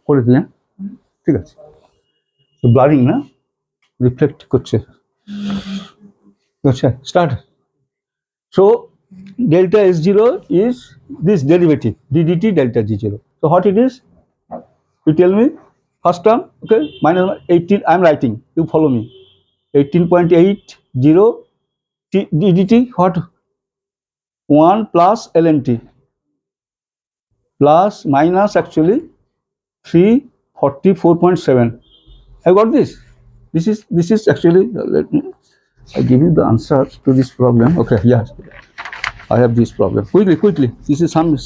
করেছি, হ্যাঁ, ঠিক আছে। ব্লারিং না, রিফ্লেক্ট করছে। আচ্ছা, start. So delta S0 is this derivative ddt delta G0. So what it is? You tell me. First term, okay, minus 18. I'm writing. You follow me. 18.80 ddt. What? 1 plus ln t plus minus actually 344.7. I got this. This is actually. Let me. I give you the answer to this problem. Okay, yes, I have this problem. Quickly. This is some.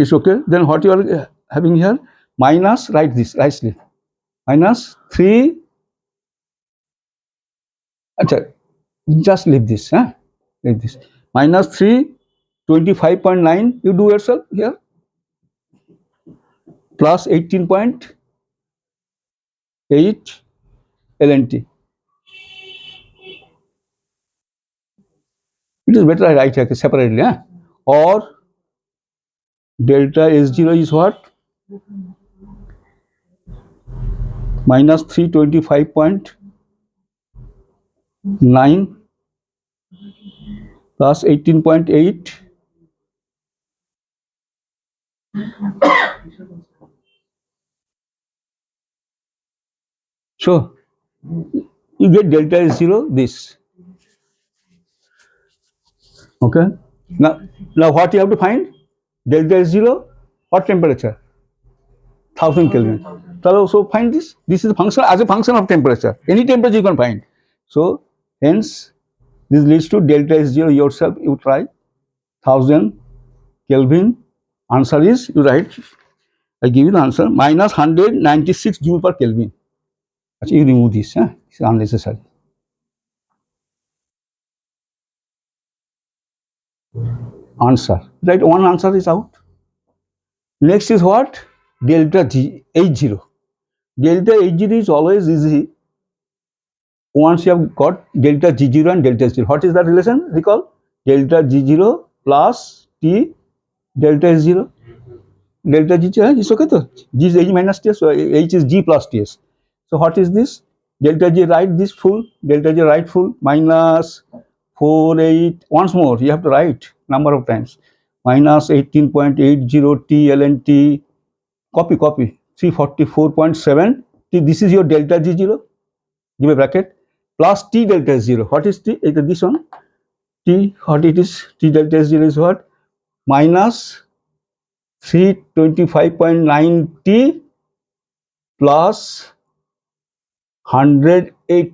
It's okay. Then what you are having here? Minus, write this nicely. Minus 3. Achha, just leave this. Huh? Leave this. Minus 325.9. You do yourself here. Plus 18.8 ln t. It is better I write here separately. Huh? Or delta S0 is what? Minus 325.9 plus 18.8. So you get delta S0 this. Okay. Now what you have to find? Delta S0, what temperature? 1000 Kelvin. So find this. This is function as a function of temperature. Any temperature you can find. So hence this leads to delta S0 yourself. You try 1000 Kelvin. Answer is, you write. I give you the answer. Minus 196 joule per Kelvin. Actually, you remove this. It's unnecessary. Answer. Right. One answer is out. Next is what? Delta H0. Delta H0 is always easy once you have got delta G0 and delta S0. What is that relation? Recall delta G0 plus T delta S0. Delta G0 is okay to G is H minus Ts, so H is G plus Ts. So what is this? Delta G, write this full. Delta G, write full. Minus 48. Once more, you have to write number of times. Minus 18.80 T ln T. Copy. 344.7 T. This is your delta G0. Give a bracket. Plus T delta S0. What is T? This one. T, what it is? T delta S0 is what? Minus 325.9 T plus 108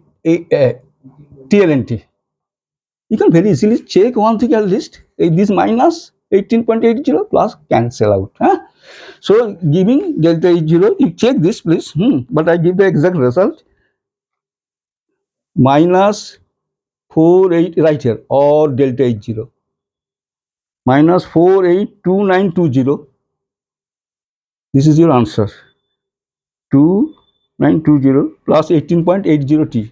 T ln T. You can very easily check one thing at least. This minus 18.80 plus cancel out. So giving delta H0, you check this please. But I give the exact result. Minus 48 right here, or delta H0. Minus 482920. This is your answer. 2920 plus 18.80 T.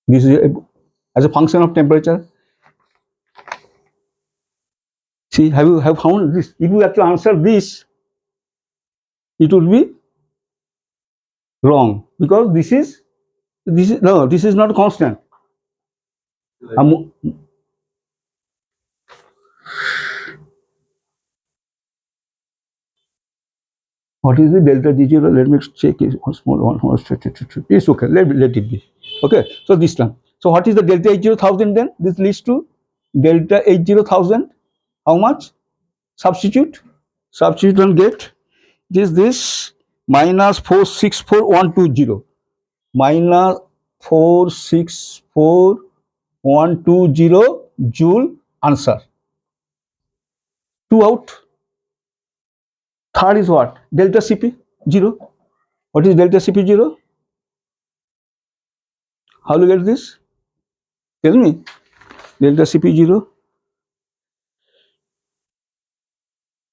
This is as a function of temperature. See, have you found this? If you have to answer this, it would be wrong, because this is not constant. What is the delta G0? Let me check it once more. It's okay. Let it be. Okay. So this term. So what is the delta H0 1000 then? This leads to delta H0 1000. How much? Substitute and get. This minus 464120. Minus 464120 joule. Answer. 2 out. Third is what? Delta Cp 0. What is delta Cp 0? How do you get this? Tell me. Delta Cp0.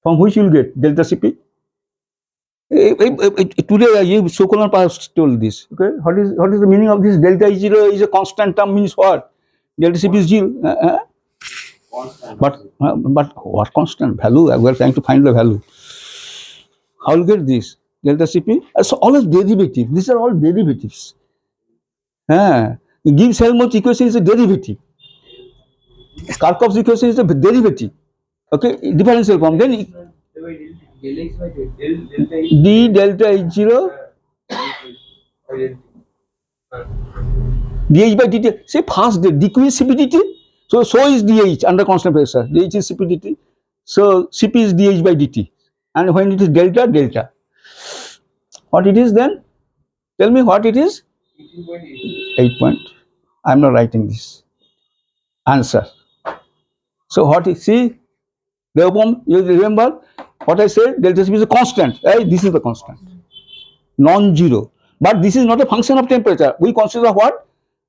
From which you will get delta Cp? Today you Sokolan Pass told this. Okay, what is the meaning of this? Delta E0 is a constant term, means what? Delta Cp is 0. But what constant value? We are trying to find the value. How will get this? Delta Cp? So all is derivative. These are all derivatives. Gibbs-Helmholtz equation is a derivative. Karpov's equation is a derivative. Okay, differential form. Then d delta H0 dH by dt. Say fast dq is Cp dt. So is dH under constant pressure. dH is Cp dt. So Cp is dH by dt. And when it is delta, delta. What it is then? Tell me what it is? 8 point. I am not writing this. Answer. So what is, see, therefore you remember what I said, delta Cp is a constant. This is the constant. Non-zero. But this is not a function of temperature. We consider what?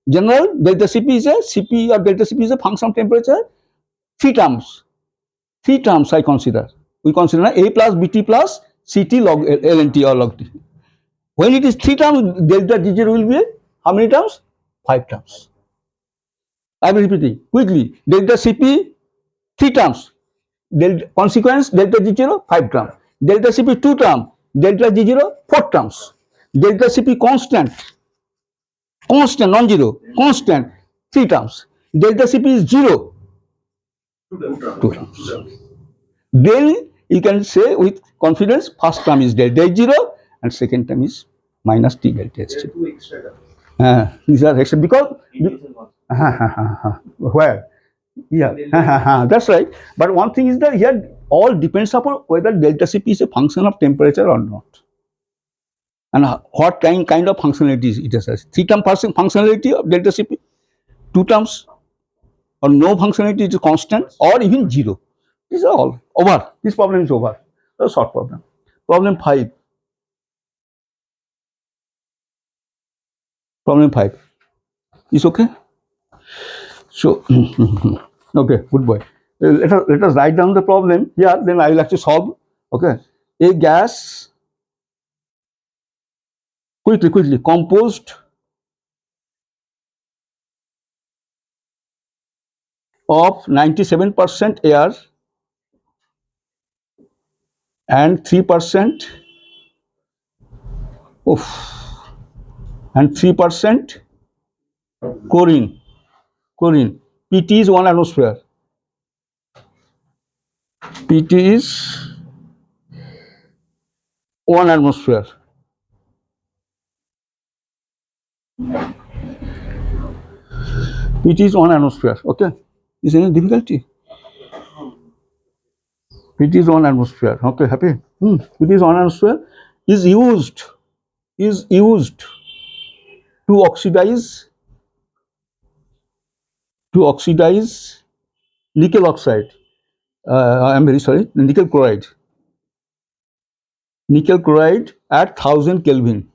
General delta Cp is a Cp or delta Cp is a function of temperature. Three terms I consider. We consider A plus Bt plus Ct log ln T or log T. When it is 3 terms, delta T0 will be how many terms? 5 terms. I am repeating quickly. Delta Cp 3 terms. Consequence delta G0 5 terms. Delta Cp 2 terms. Delta G0 4 terms. Delta Cp constant non-zero, constant 3 terms. Delta Cp is 0. 2 terms. Then you can say with confidence, first term is delta H0 and second term is minus T delta H0. These are extra because where? Yeah, that's right. But one thing is that here all depends upon whether delta Cp is a function of temperature or not. And what kind of functionality it has. 3 term functionality of delta Cp, 2 terms or no functionality, it is constant or even 0. These are all over. This problem is over. That's a short problem. Problem 5. Problem 5. Is okay? So, okay, good boy. Let us write down the problem here, then I will actually solve. Okay. A gas, quickly, composed of 97% air and 3% and 3% chlorine. Pt is 1 atmosphere. Pt is 1 atmosphere. Pt is 1 atmosphere. Okay. Is there any difficulty? Pt is 1 atmosphere. Okay, happy? Pt is 1 atmosphere is used to oxidize nickel oxide. I am very sorry, nickel chloride. Nickel chloride at 1000 Kelvin.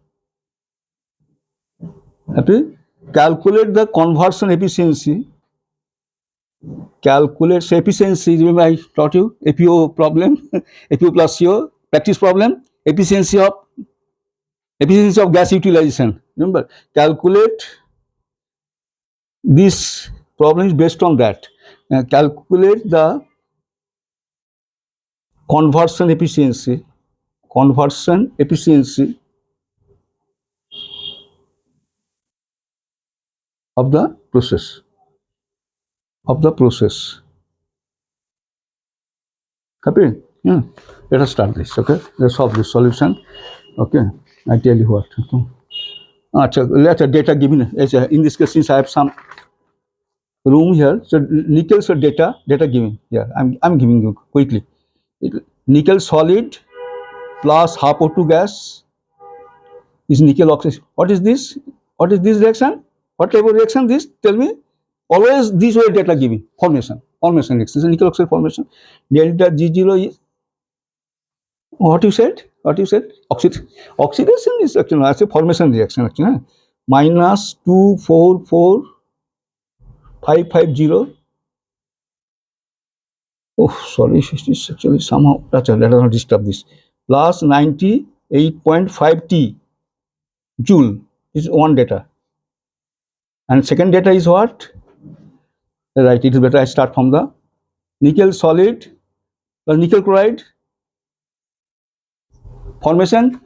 Happy? Calculate the conversion efficiency. Calculate efficiency. Remember I taught you APO problem, APO plus CO practice problem. Efficiency of gas utilization. Remember, calculate. This problem is based on that. Calculate the conversion efficiency of the process. Copy? Yeah. Let us start this. Okay. Let's solve this solution. Okay. I tell you what. Okay. Let a data given. In this case, since I have some room here, so nickel so data given. Yeah. I'm giving you quickly. Nickel solid plus half O2 gas is nickel oxide. What is this? What is this reaction? What type of reaction this? Tell me. Always this way data giving. Formation reaction. Nickel oxide formation. Delta G0 is what you said? Oxidation is actually a formation reaction actually. minus 244550. Oh, sorry, it is actually somehow, let us not disturb this, plus 98.5 T joule is one data. And second data is what? Right, it is better I start from the nickel solid plus nickel chloride formation.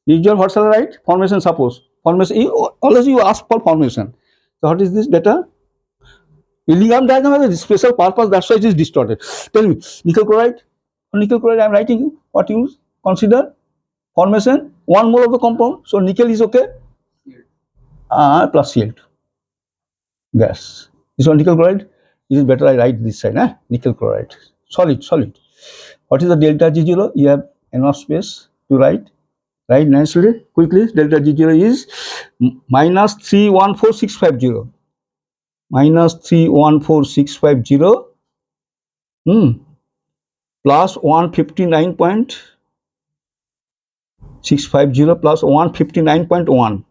Is your what shall I write? Formation, suppose. Formation, always you ask for formation. So what is this data? Willingham diagram has a special purpose, that's why it is distorted. Tell me, nickel chloride. For nickel chloride, I am writing you what you consider formation, 1 mole of the compound. So nickel is okay. Plus Cl2 gas. This one nickel chloride. It is better I write this side. Nickel chloride. Solid. What is the delta G0? You have enough space to write. Right, nicely, quickly. Delta G0 is minus 314650. Minus 314650 plus 159.650 plus 159.1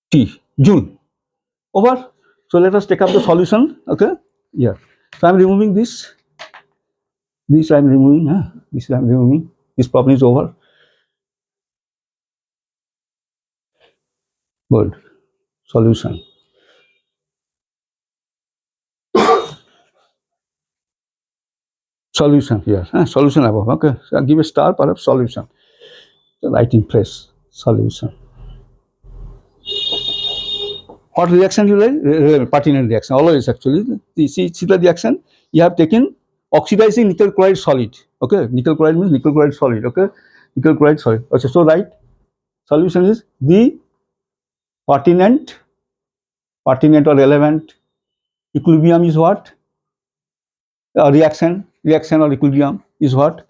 T joule. Over. So let us take up the solution. Okay. Yeah. So I am removing this. This I am removing. This I am removing. This problem is over. Good. Solution. Solution here. Solution above. Okay. So I'll give a star, perhaps solution. The writing place. Solution. What reaction you like? Pertinent reaction. Always actually. See the reaction. You have taken oxidizing nickel chloride solid. Okay. Nickel chloride means nickel chloride solid. Okay. Nickel chloride solid. Okay. So right. Solution is the pertinent or relevant equilibrium is what? Reaction or equilibrium is what?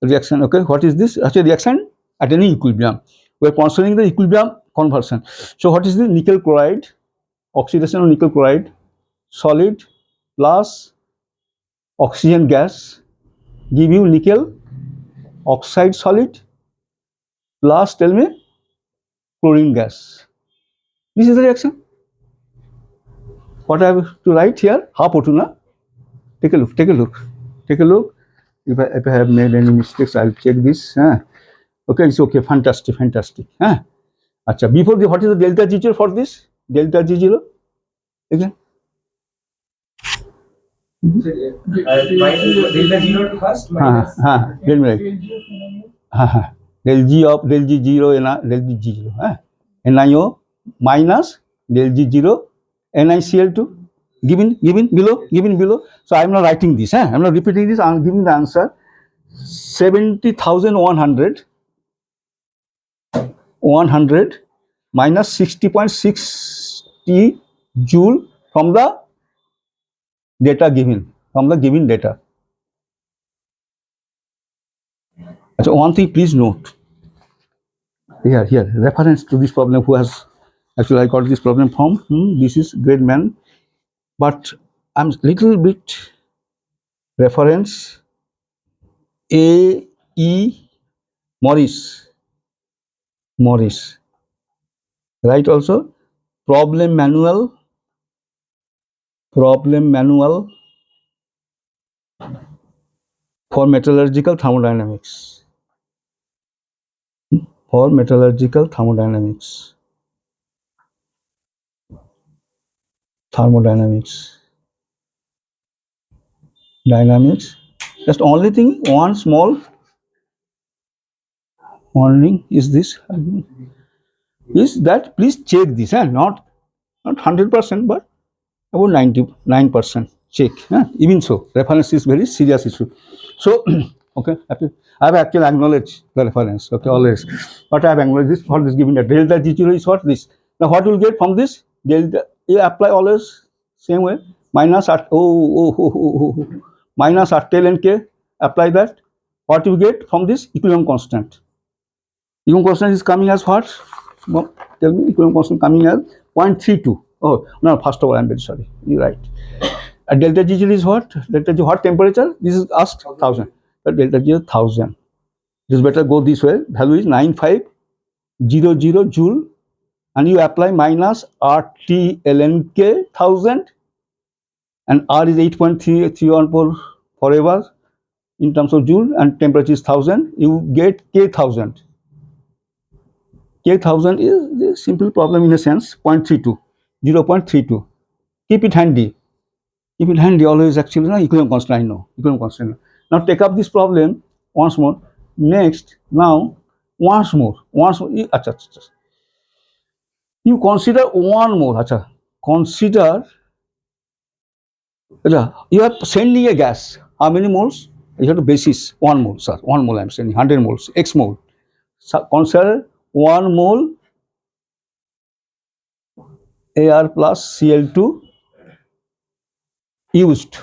Reaction. Okay. What is this? Actually, reaction at any equilibrium. We are considering the equilibrium conversion. So what is the nickel chloride? Oxidation of nickel chloride solid plus oxygen gas give you nickel oxide solid plus, tell me, chlorine gas. This is the reaction. What I have to write here? Half O2, na? Take a look. If I have made any mistakes, I will check this. Okay, it's okay. Fantastic. Acha, before the, what is the delta G0 for this? Delta G0 again. Delta G0 first minus del G0 del G0 NiO minus del G0 NiCl2 given below. So I am not writing this. I am not repeating this. I am giving the answer. 70,100 minus 60.60 joule from the data given, from the given data. So one thing please note here reference to this problem. Who has actually, I got this problem from this is great man, but I'm little bit reference A.E. Morris, right? Also problem manual for metallurgical thermodynamics. Dynamics. Just only thing, one small warning is this, is that please check this, not 100%, but about 99% check. Even so, reference is very serious issue. So okay, I have actually acknowledged the reference. Okay, always. But I have acknowledged this for this given that delta G0 is what this. Now what will get from this delta? You apply always same way. Minus at minus RTL and K. Apply that. What you get from this equilibrium constant? Equilibrium constant is coming as what? Well, tell me, equilibrium constant coming as 0.32. Oh no! First of all, I am very sorry. You right. Delta G0 is what? Delta G, what temperature? This is asked 1000. But delta G is 1000. It is better go this way. Value is 9500 joule and you apply minus RT ln K 1000, and R is 8.314 forever in terms of joule, and temperature is 1000. You get K 1000. K 1000 is the simple problem in a sense, 0.32, 0.32. Keep it handy. Keep it handy always. Actually, no equilibrium constant. I know equilibrium constant. Now take up this problem once more. Next, now once more. Acha, acha. You consider 1 mole. Acha. Consider. You are sending a gas. How many moles? You have the basis 1 mole, sir. 1 mole. I'm sending 100 moles. X mole. So consider 1 mole Ar plus Cl2 used.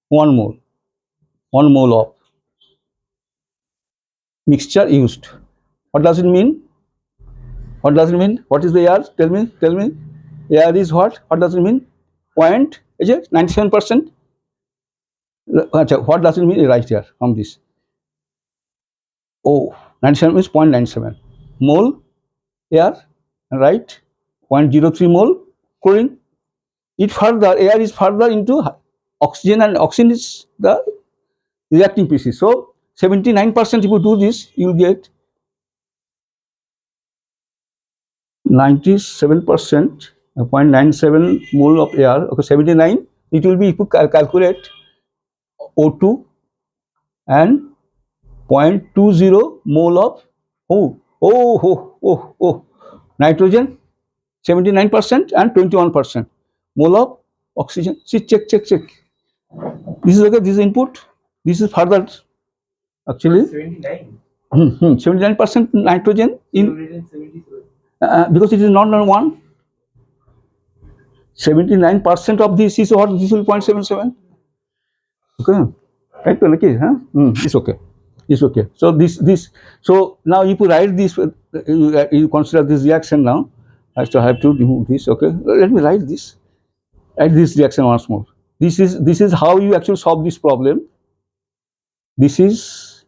1 mole. 1 mole of mixture used. What does it mean? What does it mean? What is the AR? Tell me. Tell me. AR is what? What does it mean? Point. Is it 97%? What does it mean? Right here from this. Oh, 97 means 0.97 mole AR, right? 0.03 mole chlorine. It further, AR is further into oxygen, and oxygen is the reacting species. So 79%, if you do this, you will get 97%, 0.97 mole of air. Okay, 79. It will be, if you calculate O2 and 0.20 mole of nitrogen, 79% and 21% mole of oxygen. See, check. This is okay. This is input. This is further. Actually, 79. 79% nitrogen in 77. because it is not one. 79% of this is what? This will 0.77. Okay, right? Okay, huh? It's okay. It's okay. So this. So now if you write this, you consider this reaction now. I still have to remove this. Okay, let me write this. Write this reaction once more. This is how you actually solve this problem. This is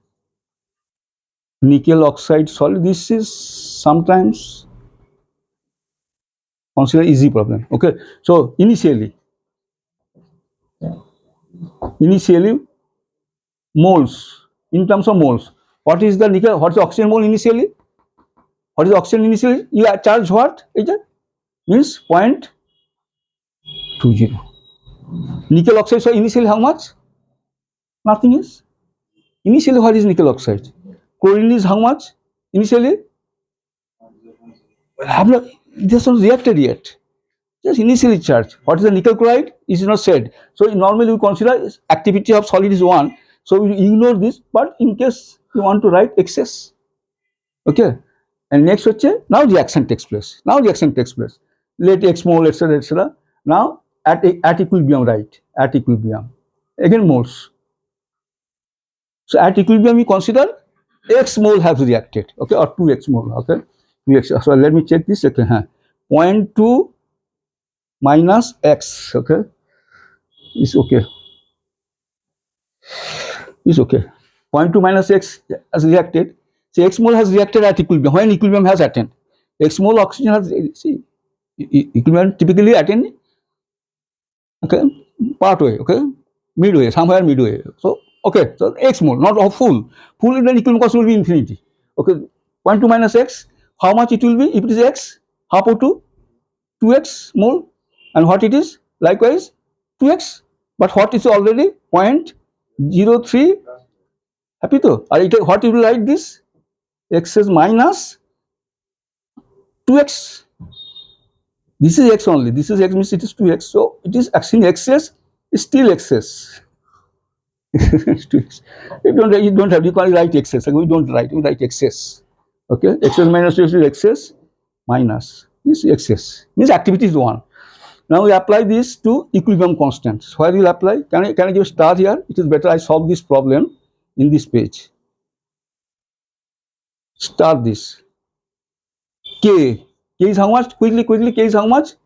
nickel oxide solid. This is sometimes consider easy problem. Okay, so initially moles, in terms of moles, what is the nickel, what is the oxygen mole initially? What is the oxygen initially? You charge what? Means 0.20. Nickel oxide, so initially how much? Nothing is. Initially what is nickel oxide? Chlorine is how much? Initially? It has not reacted yet. Just initially charged. What is the nickel chloride? Is not said. So normally we consider activity of solid is 1. So we ignore this, but in case you want to write excess. Okay. And next now reaction takes place. Let X mole, etc. Now at equilibrium, right? At equilibrium. Again moles. So at equilibrium we consider X mole has reacted. Okay, or 2X mole. Okay. 2X. So let me check this. Okay. 0.2 minus X. Okay. It's okay. 0.2 minus X has reacted. So X mole has reacted at equilibrium. When equilibrium has attained, X mole oxygen has, see, equilibrium typically attained, okay, part way, okay, midway, somewhere midway. So okay, so X mole, not of full then equilibrium cost will be infinity. Okay, 0.2 minus X, how much it will be? If it is X, half O2, 2X mole, and what it is? Likewise 2X, but what is already 0.03. Happy to? What you will write this? X is minus 2X. This is X only. This is X means it is 2X. So it is actually excess, still excess. You don't have, you can't write excess. We don't write, we write excess. Okay, excess minus 2 is excess, minus this excess. Means activity is 1. Now we apply this to equilibrium constants. Where you will apply? Can I give a star here? It is better I solve this problem in this page. Start this. K is how much? Quickly, K is how much?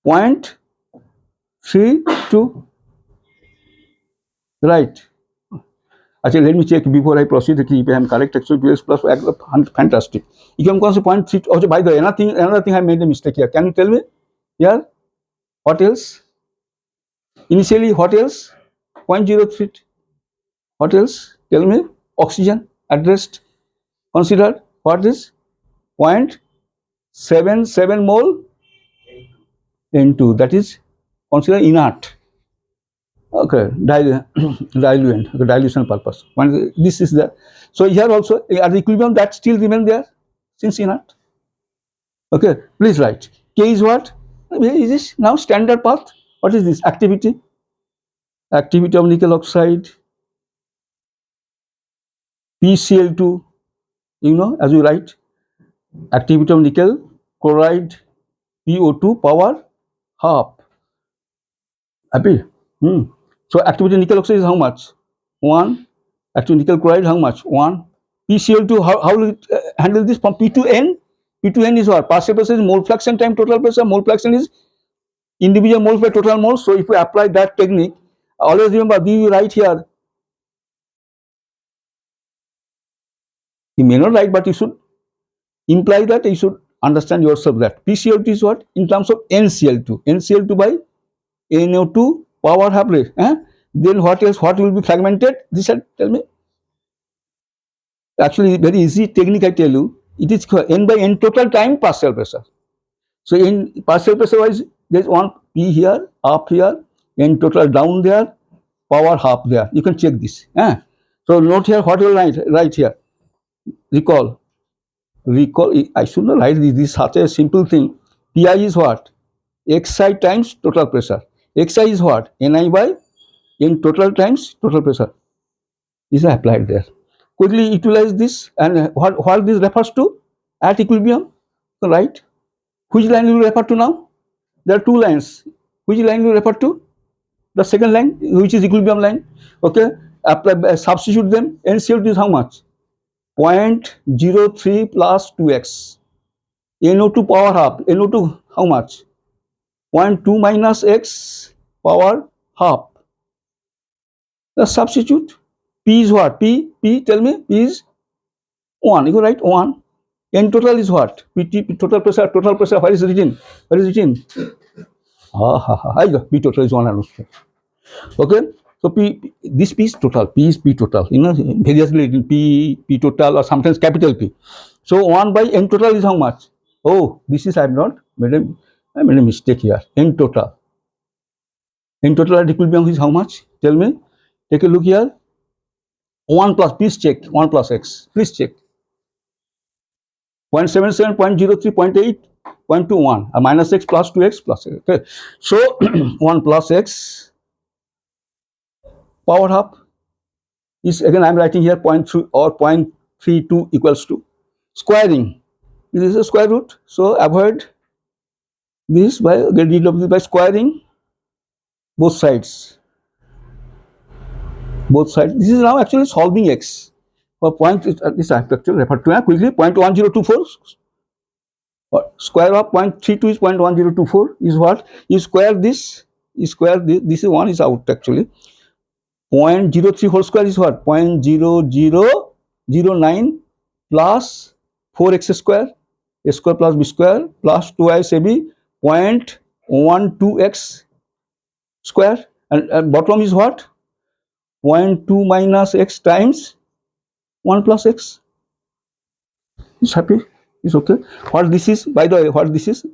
0.32. Right. Actually, let me check before I proceed if I am correct. Actually, PS plus fantastic. You can consider 0.3. Also, by the way, another thing I made a mistake here. Can you tell me here what else? Initially, what else? 0.03. What else? Tell me. Oxygen addressed. Consider what is 0.77 mole N2. That is considered inert. Okay, diluent, okay, dilution purpose. This is the, so here also at the equilibrium that still remain there since inert. Okay, please write. K is what? Is this now standard path? What is this? Activity. Activity of nickel oxide. PCl2. You know, as we write, activity of nickel chloride PO2 power half. Happy? So activity nickel oxide is how much? 1. Activity nickel chloride how much? 1. PCl2, how will it handle this from P to N? P to N is what? Partial pressure is mole fraction time total pressure. Mole fraction is individual moles by total moles. So if we apply that technique, always remember, we write here. You may not write, but you should imply that, you should understand yourself that PCl2 is what? In terms of NCl2. NCl2 by NO2 power half rate. Then what else? What will be fragmented? This tell me. Actually, very easy technique I tell you. It is N by N total time partial pressure. So in partial pressure wise, there is one P here, up here, N total down there, power half there. You can check this. So note here what you will write here. Recall. I should not write this. This is such a simple thing. Pi is what? Xi times total pressure. Xi is what? Ni by N total times total pressure. This is applied there. Quickly utilize this, and what this refers to? At equilibrium, right? Which line will you refer to now? There are two lines. Which line will you refer to? The second line, which is equilibrium line. Okay, apply, substitute them. NCl2 is how much? 0.03 plus 2x. NO2 power half. NO2 how much? 0.2 minus x power half. The substitute. P is what? P, tell me, P is 1. You go write 1. N total is what? PT, total pressure, where is written? Where is written? P total is 1 and 2. Okay, so this P is total, P is P total, you know, variously written P total or sometimes capital P. So 1 by N total is how much? Oh, this is I made a mistake here. N total. N total at equilibrium is how much? Tell me. Take a look here. 1 plus, please check. 1 plus x. Please check. 0.77, 0.03, 0.8, 0.21. Minus x plus 2x plus x. Okay. So 1 plus x power half is, again I am writing here 0.3 or 0.32 equals to squaring. This is a square root. So avoid this by, get rid of this by squaring both sides. Both sides. This is now actually solving x. For point, this I have to actually refer to quickly. 0.1024. Square of 0.32 is 0.1024 is what? You square this. You square this. This is 1 is out actually. 0.03 whole square is what? 0.0009 plus 4x square, a square plus b square plus 2ic ab 0.12x square, and bottom is what? 0.2 minus x times 1 plus x. Is happy? Is okay? What this is? By the way, what this is?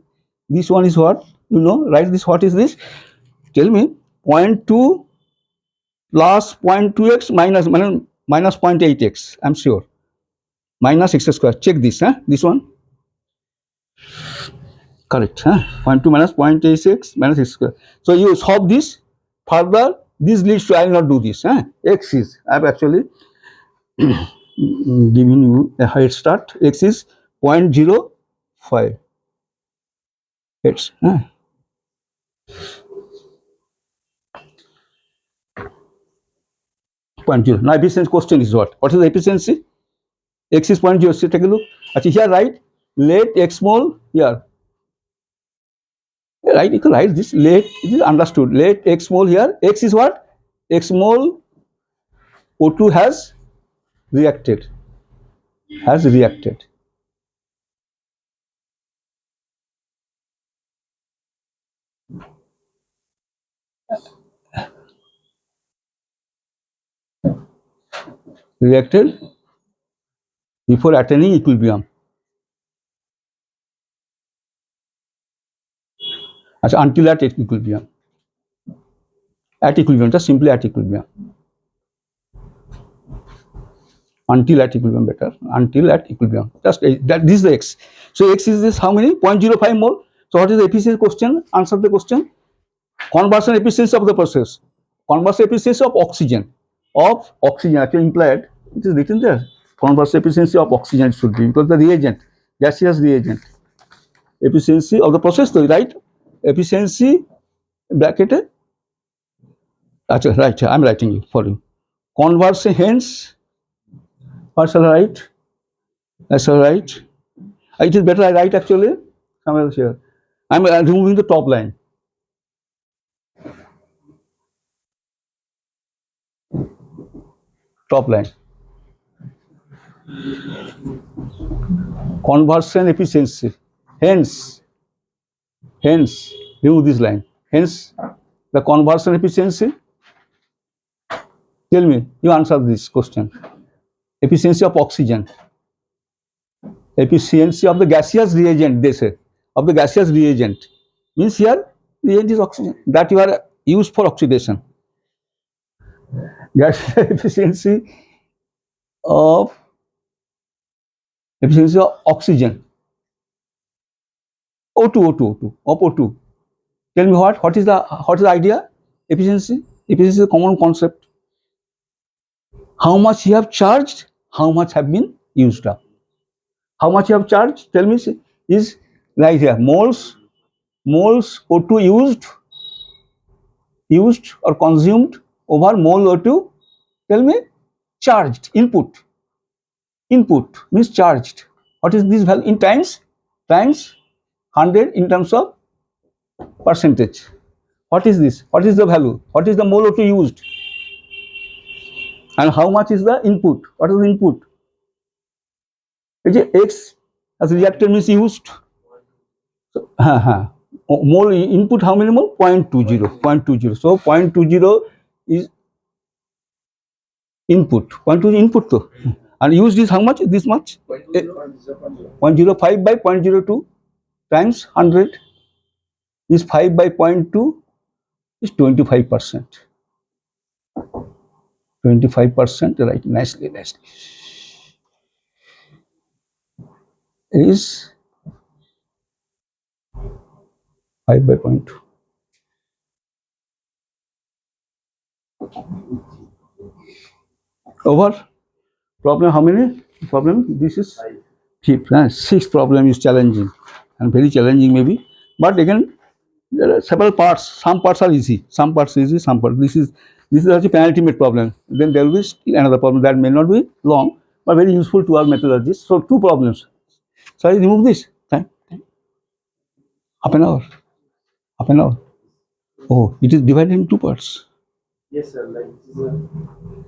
This one is what? You know, write this. What is this? Tell me. 0.2 plus 0.2x minus 0.8x. I'm sure. Minus x square. Check this. This one. Correct. 0.2 minus 0.86 minus x square. So you solve this. Further, this leads to, I will not do this. X is, I have actually giving you a head start. X is 0.05. It's 0.0. Now efficiency question is what? What is the efficiency? X is 0.0. So take a look. Actually here write, let x mole here. Right, you can write this. Let, it is understood. Let x mole here. X is what? X mole O2 has reacted. Reacted before attaining equilibrium. Until at equilibrium. At equilibrium, just simply at equilibrium. Until at equilibrium, better. Until at equilibrium. Just that. This is the x. So x is this how many? 0.05 mole. So what is the efficiency question? Answer the question. Conversion efficiency of the process. Conversion efficiency of oxygen. Actually implied. It is written there. Conversion efficiency of oxygen should be because the reagent, gaseous reagent. Efficiency of the process, right? Efficiency bracket. Actually, right. I am writing it for you. Conversion, hence. What shall I write? I shall write. It is better I write actually. Somewhere here. I am removing the top line. Top line. Conversion efficiency. Hence, remove this line. Hence, the conversion efficiency. Tell me, you answer this question. Efficiency of oxygen. Efficiency of the gaseous reagent, they say. Of the gaseous reagent. Means here, reagent is oxygen. That you are used for oxidation. Gas efficiency of oxygen. O2. Of O2. Tell me what is the idea? Efficiency. Efficiency is a common concept. How much you have charged, how much have been used up. How much you have charged, tell me, is right here. Moles O2 used or consumed over mole O2. Tell me, charged, input means charged. What is this value in times? Times 100 in terms of percentage. What is this? What is the value? What is the mole O2 used? And how much is the input? What is the input? X as reactor means used. So, mole input how many mole? 0.20. So 0.20 is input. 0.20 input though. And used is how much? This much? 0.05 by 0.02 times 100 is 5 by 0.2 is 25%. 25%, right? Nicely. Is 5 by 0.2. Over. Problem how many? Problem, this is fifth. Sixth problem is challenging and very challenging maybe. But again, there are several parts. Some parts are easy. Some parts easy. Some parts. This is also penultimate problem. Then there will be still another problem that may not be long but very useful to our methodologists. So two problems. So I remove this. Time. Half an hour. Oh, it is divided in two parts. Yes, sir. Like this is a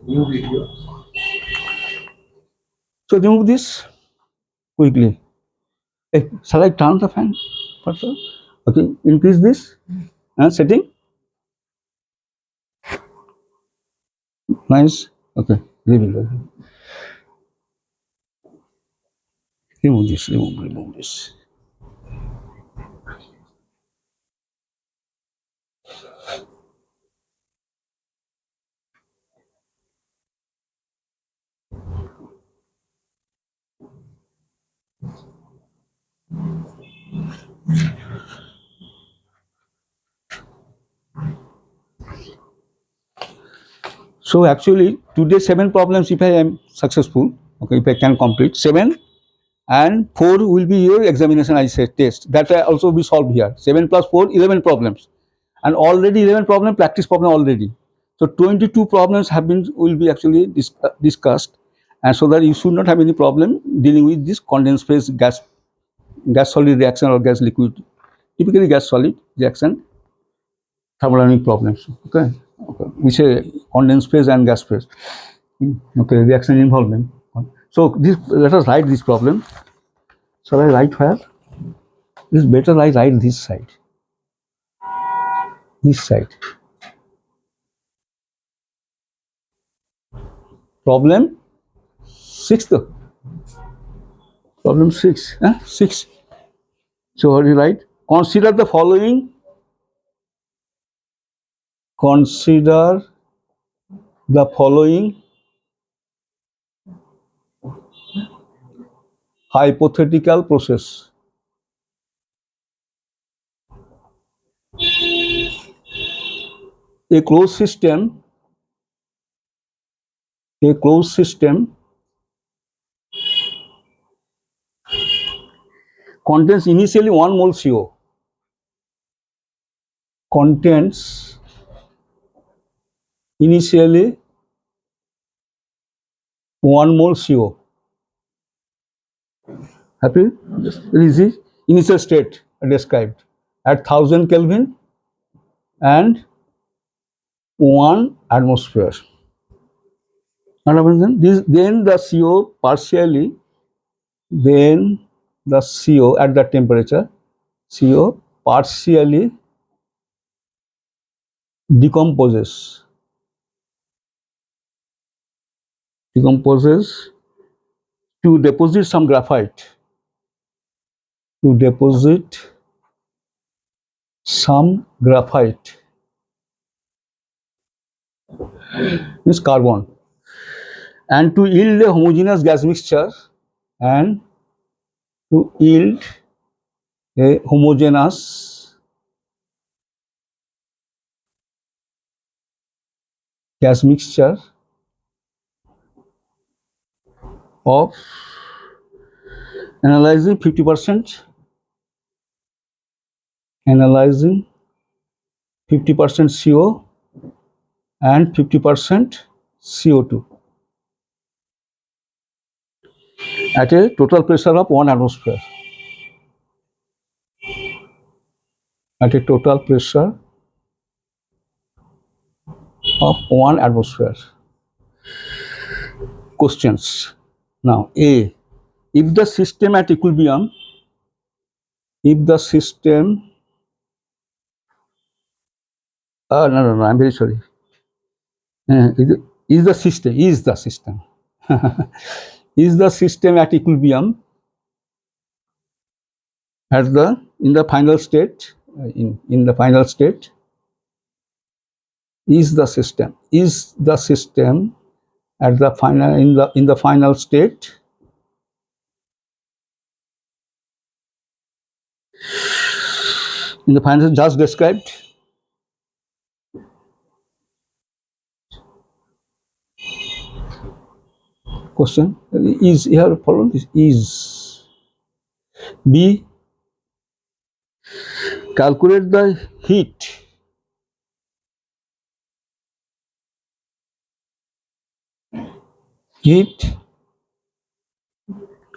new video. So remove this quickly. Shall I turn the fan? Okay, increase this setting. Nice. Okay, remove this. Remove this. So actually today 7 problems if I am successful, okay, if I can complete 7 and 4 will be your examination I said test that will also be solved here. 7 plus 4, 11 problems and already 11 problem practice problem already. So 22 problems will be actually discussed, and so that you should not have any problem dealing with this condensed phase gas solid reaction or gas liquid, typically gas solid reaction thermodynamic problems. Okay. We say condensed phase and gas phase. Okay, reaction involvement. So this, let us write this problem. Shall I write where? It's better I write this side. This side. Problem 6. Problem 6. 6. So what do you write? Consider the following. Consider the following hypothetical process. A closed system contains initially 1 mole CO. Contains initially 1 mole CO. Happy? Very easy. Initial state described at 1000 Kelvin and 1 atmosphere. Then the CO partially, then the CO at that temperature, CO partially decomposes to deposit some graphite, means carbon, and to yield a homogeneous gas mixture, and to yield a homogeneous gas mixture of analyzing 50% CO and 50% CO2 at a total pressure of 1 atmosphere. At a total pressure of 1 atmosphere. Questions. Now, A. If the system at equilibrium, no, I'm very sorry. Is the system is the system at equilibrium in the final state, in the final state, is the system at the final, in the final state just described? Question is here following is. B. Calculate the heat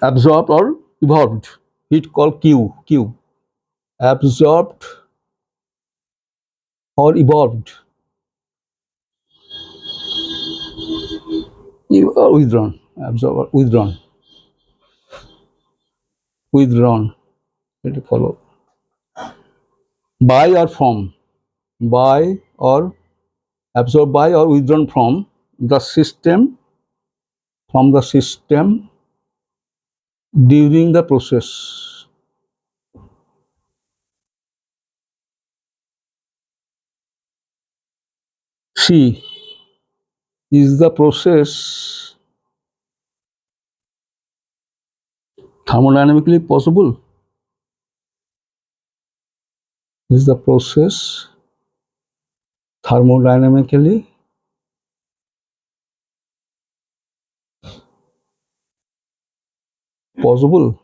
absorbed or evolved, heat called Q, absorbed or evolved, or withdrawn, absorbed or withdrawn, let it follow, by or from, absorbed by or withdrawn from the system, during the process. C. Is the process thermodynamically possible? Is the process thermodynamically possible?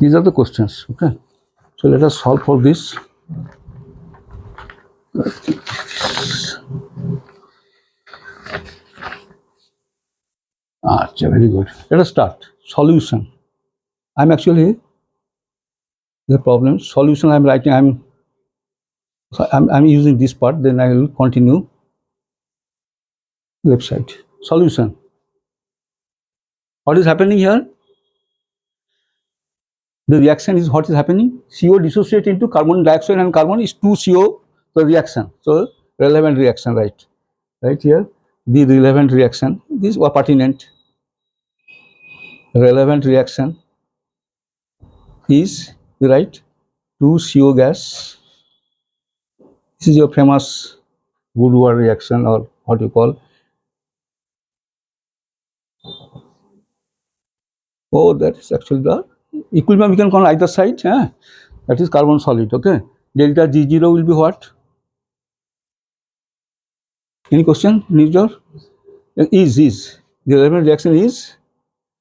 These are the questions. Okay, so let us solve for this. Very good. Let us start. Solution. I'm actually the problem. Solution I'm writing. So I'm using this part, then I will continue left side. Solution. What is happening here? The reaction is what is happening. CO dissociate into carbon dioxide and carbon is 2CO, the reaction. So relevant reaction, right? Right here, the relevant reaction. This was pertinent. Relevant reaction is right 2CO gas. This is your famous Woodward reaction, or what you call. Oh, that is actually the equilibrium. You can call either side. That is carbon solid. Okay. Delta G0 will be what? Any question, Nijor? Is the relevant reaction is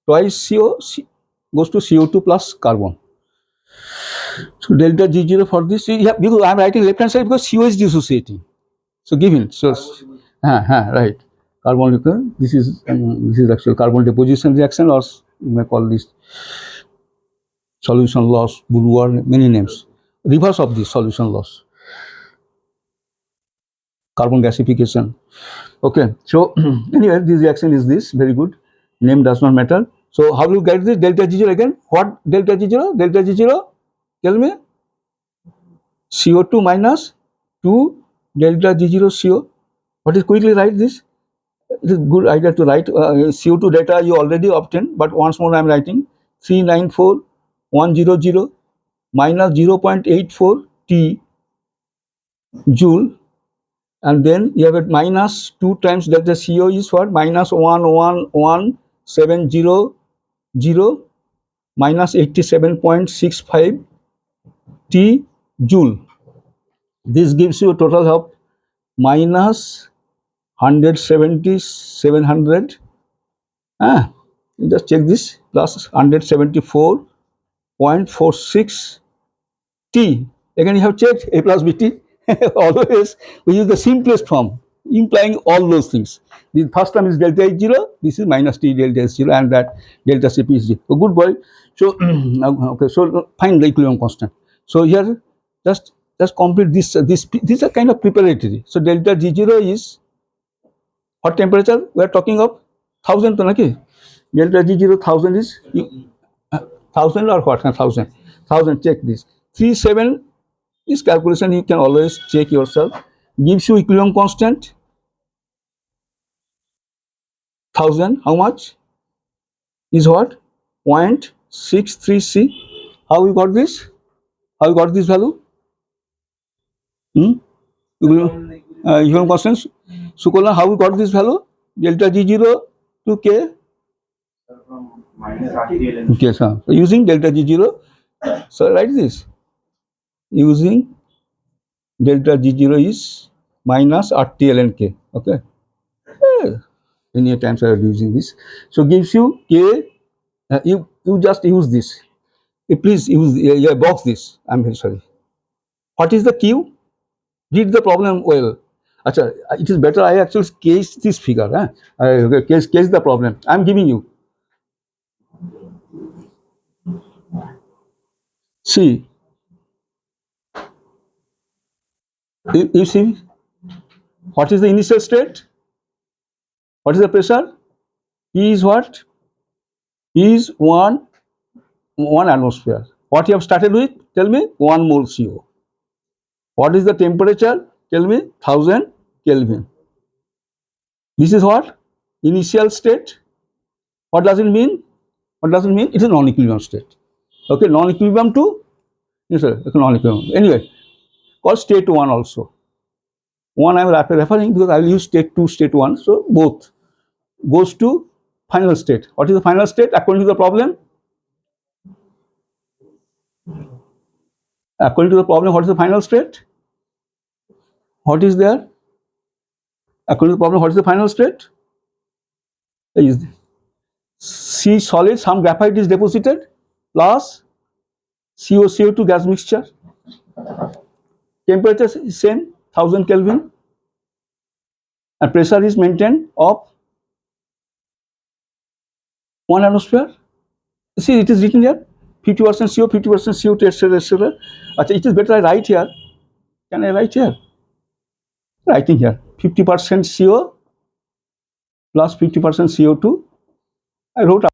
twice CO goes to CO2 plus carbon. So delta G0 for this, yeah, because I am writing left hand side because CO is dissociating. So given, so right, carbon. This is actual carbon deposition reaction, or you may call this solution loss, Woodward, many names. Reverse of this solution loss, carbon gasification. Okay, so anyway, this reaction is this, very good. Name does not matter. So how do you get this delta G0 again? What delta G0? Delta G0, tell me. CO2 minus 2 delta G0 CO. What is, quickly write this? It is good idea to write CO2 data you already obtained, but once more I am writing 394,100 minus 0.84 T joule, and then you have it minus 2 times delta CO is what? Minus 111,700 minus 87.65 T joule. This gives you a total of minus 170,700. Just check this, plus 174.46 T. Again, you have checked A plus BT. Always we use the simplest form, implying all those things. The first term is delta H0, this is minus T delta H0, and that delta Cp is 0. Oh, good boy. So, okay, so find the equilibrium constant. So here, just complete this. These are kind of preparatory. So delta G0 is what temperature we are talking of? 1000 to naki? Delta G0 1000 is 1000 or what? 1000. Check this. 37. This calculation you can always check yourself. Gives you equilibrium constant 1000. How much? Is what? 0.63 C. How we got this? How we got this value? Equilibrium constant. Sukola, how we got this value? Delta G0 to K. From minus RTL. Okay, so using delta G0. So write this. Using delta G0 is minus RTL and K. Okay. Many times I am using this. So gives you K. You just use this. Please use box this. I'm very sorry. What is the Q? Read the problem well. Achha, it is better I actually case this figure. Case the problem. I'm giving you. See. You see. What is the initial state? What is the pressure? P is what? P is 1 atmosphere. What you have started with? Tell me. 1 mole CO. What is the temperature? Tell me. 1000 Kelvin. This is what? Initial state. What does it mean? What does it mean? It is non-equilibrium state. Okay, non-equilibrium to? Yes, sir. Non-equilibrium. Anyway, called state 1 also. 1 I am referring because I will use state 2, state 1. So both goes to final state. What is the final state according to the problem? According to the problem, what is the final state? What is there? According to the problem, what is the final state? Is C solid, some graphite is deposited, plus CO2 gas mixture. Temperature is same, 1000 Kelvin, and pressure is maintained of 1 atmosphere. See, it is written here, 50% CO, 50% CO2, etc., etc. It is better I write here. Can I write here? Writing here 50% CO plus 50% CO2. I wrote